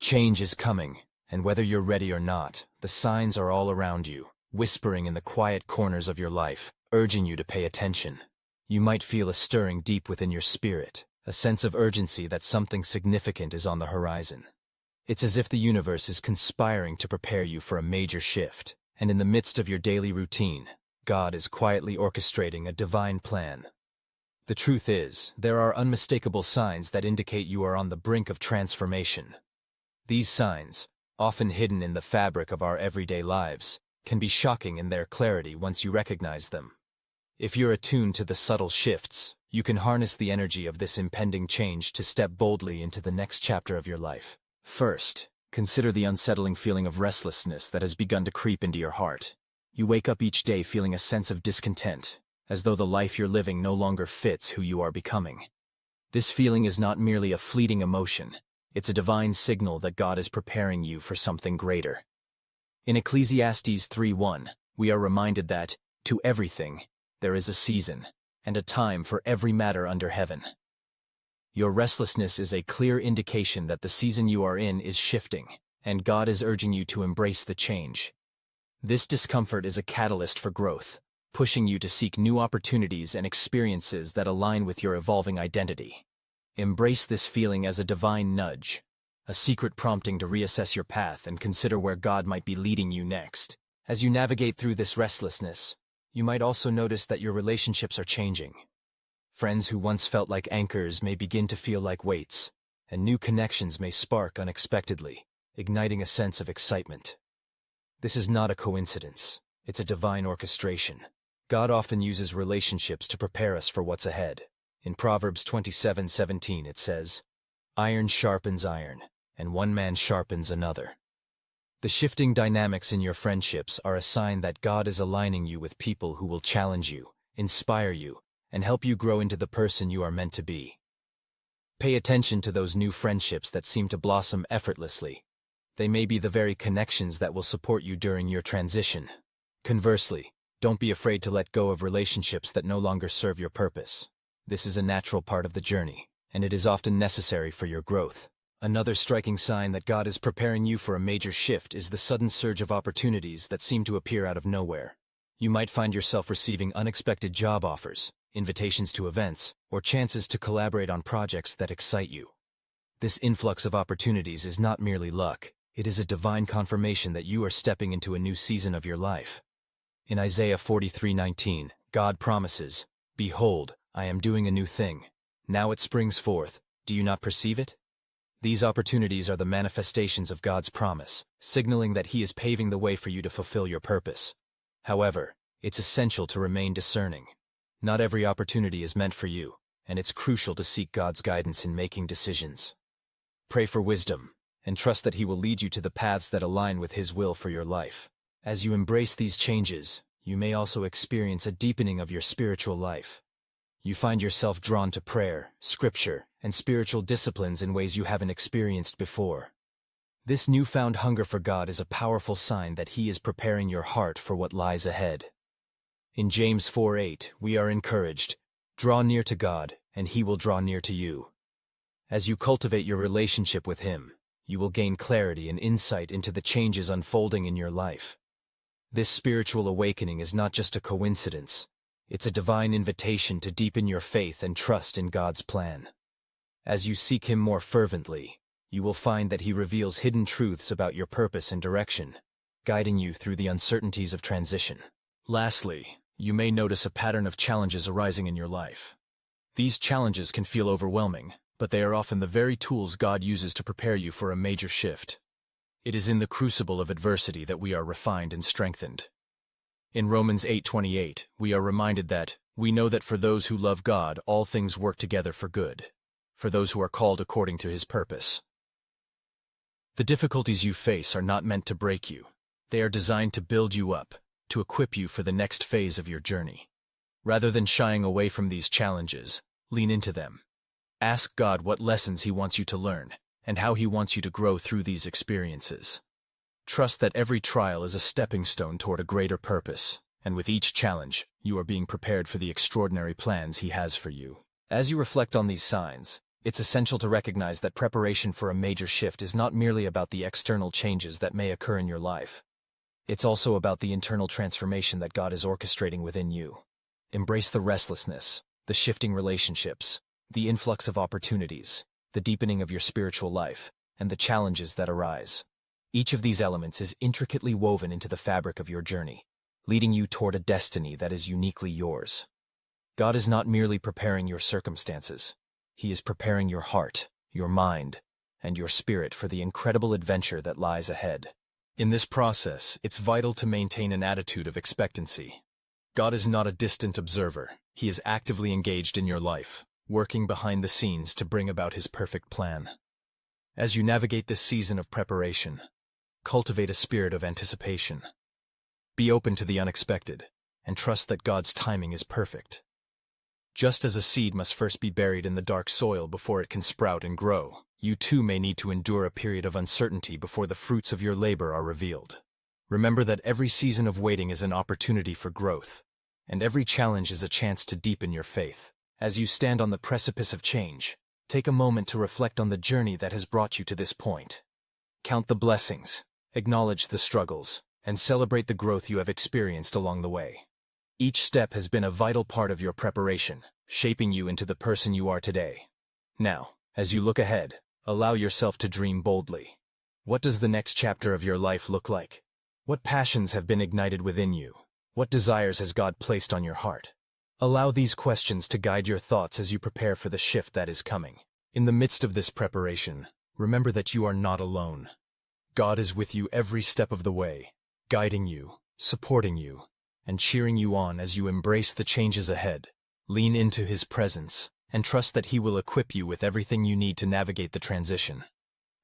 Change is coming, and whether you're ready or not, the signs are all around you, whispering in the quiet corners of your life, urging you to pay attention. You might feel a stirring deep within your spirit, a sense of urgency that something significant is on the horizon. It's as if the universe is conspiring to prepare you for a major shift, and in the midst of your daily routine, God is quietly orchestrating a divine plan. The truth is, there are unmistakable signs that indicate you are on the brink of transformation. These signs, often hidden in the fabric of our everyday lives, can be shocking in their clarity once you recognize them. If you're attuned to the subtle shifts, you can harness the energy of this impending change to step boldly into the next chapter of your life. First, consider the unsettling feeling of restlessness that has begun to creep into your heart. You wake up each day feeling a sense of discontent, as though the life you're living no longer fits who you are becoming. This feeling is not merely a fleeting emotion, it's a divine signal that God is preparing you for something greater. In Ecclesiastes 3:1, we are reminded that, to everything, there is a season, and a time for every matter under heaven. Your restlessness is a clear indication that the season you are in is shifting, and God is urging you to embrace the change. This discomfort is a catalyst for growth, pushing you to seek new opportunities and experiences that align with your evolving identity. Embrace this feeling as a divine nudge, a secret prompting to reassess your path and consider where God might be leading you next. As you navigate through this restlessness, you might also notice that your relationships are changing. Friends who once felt like anchors may begin to feel like weights, and new connections may spark unexpectedly, igniting a sense of excitement. This is not a coincidence, it's a divine orchestration. God often uses relationships to prepare us for what's ahead. In Proverbs 27:17 it says, "Iron sharpens iron, and one man sharpens another." The shifting dynamics in your friendships are a sign that God is aligning you with people who will challenge you, inspire you, and help you grow into the person you are meant to be. Pay attention to those new friendships that seem to blossom effortlessly. They may be the very connections that will support you during your transition. Conversely, don't be afraid to let go of relationships that no longer serve your purpose. This is a natural part of the journey, and it is often necessary for your growth. Another striking sign that God is preparing you for a major shift is the sudden surge of opportunities that seem to appear out of nowhere. You might find yourself receiving unexpected job offers, invitations to events, or chances to collaborate on projects that excite you. This influx of opportunities is not merely luck, it is a divine confirmation that you are stepping into a new season of your life. In Isaiah 43:19, God promises, "Behold, I am doing a new thing. Now it springs forth. Do you not perceive it?" These opportunities are the manifestations of God's promise, signaling that He is paving the way for you to fulfill your purpose. However, it's essential to remain discerning. Not every opportunity is meant for you, and it's crucial to seek God's guidance in making decisions. Pray for wisdom, and trust that He will lead you to the paths that align with His will for your life. As you embrace these changes, you may also experience a deepening of your spiritual life. You find yourself drawn to prayer, scripture, and spiritual disciplines in ways you haven't experienced before. This newfound hunger for God is a powerful sign that He is preparing your heart for what lies ahead. In James 4:8, we are encouraged, "Draw near to God, and He will draw near to you." As you cultivate your relationship with Him, you will gain clarity and insight into the changes unfolding in your life. This spiritual awakening is not just a coincidence. It's a divine invitation to deepen your faith and trust in God's plan. As you seek Him more fervently, you will find that He reveals hidden truths about your purpose and direction, guiding you through the uncertainties of transition. Lastly, you may notice a pattern of challenges arising in your life. These challenges can feel overwhelming, but they are often the very tools God uses to prepare you for a major shift. It is in the crucible of adversity that we are refined and strengthened. In Romans 8:28, we are reminded that, "We know that for those who love God, all things work together for good, for those who are called according to His purpose." The difficulties you face are not meant to break you. They are designed to build you up, to equip you for the next phase of your journey. Rather than shying away from these challenges, lean into them. Ask God what lessons He wants you to learn, and how He wants you to grow through these experiences. Trust that every trial is a stepping stone toward a greater purpose, and with each challenge, you are being prepared for the extraordinary plans He has for you. As you reflect on these signs, It's essential to recognize that preparation for a major shift is not merely about the external changes that may occur in your life. It's also about the internal transformation that God is orchestrating within you. Embrace the restlessness, the shifting relationships, the influx of opportunities, the deepening of your spiritual life, and the challenges that arise. Each of these elements is intricately woven into the fabric of your journey, leading you toward a destiny that is uniquely yours. God is not merely preparing your circumstances. He is preparing your heart, your mind, and your spirit for the incredible adventure that lies ahead. In this process, it's vital to maintain an attitude of expectancy. God is not a distant observer. He is actively engaged in your life, working behind the scenes to bring about His perfect plan. As you navigate this season of preparation, cultivate a spirit of anticipation. Be open to the unexpected, and trust that God's timing is perfect. Just as a seed must first be buried in the dark soil before it can sprout and grow, you too may need to endure a period of uncertainty before the fruits of your labor are revealed. Remember that every season of waiting is an opportunity for growth, and every challenge is a chance to deepen your faith. As you stand on the precipice of change, take a moment to reflect on the journey that has brought you to this point. Count the blessings, acknowledge the struggles, and celebrate the growth you have experienced along the way. Each step has been a vital part of your preparation, shaping you into the person you are today. Now, as you look ahead, allow yourself to dream boldly. What does the next chapter of your life look like? What passions have been ignited within you? What desires has God placed on your heart? Allow these questions to guide your thoughts as you prepare for the shift that is coming. In the midst of this preparation, remember that you are not alone. God is with you every step of the way, guiding you, supporting you, and cheering you on as you embrace the changes ahead. Lean into His presence, and trust that He will equip you with everything you need to navigate the transition.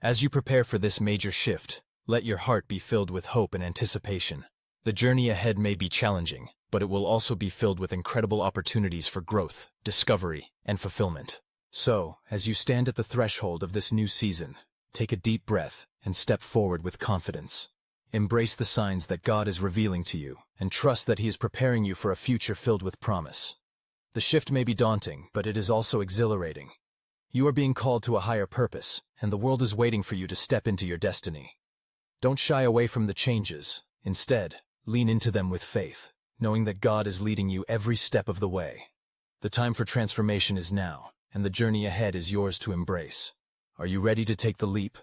As you prepare for this major shift, let your heart be filled with hope and anticipation. The journey ahead may be challenging, but it will also be filled with incredible opportunities for growth, discovery, and fulfillment. So, as you stand at the threshold of this new season, take a deep breath and step forward with confidence. Embrace the signs that God is revealing to you, and trust that He is preparing you for a future filled with promise. The shift may be daunting, but it is also exhilarating. You are being called to a higher purpose, and the world is waiting for you to step into your destiny. Don't shy away from the changes. Instead, lean into them with faith, knowing that God is leading you every step of the way. The time for transformation is now, and the journey ahead is yours to embrace. Are you ready to take the leap?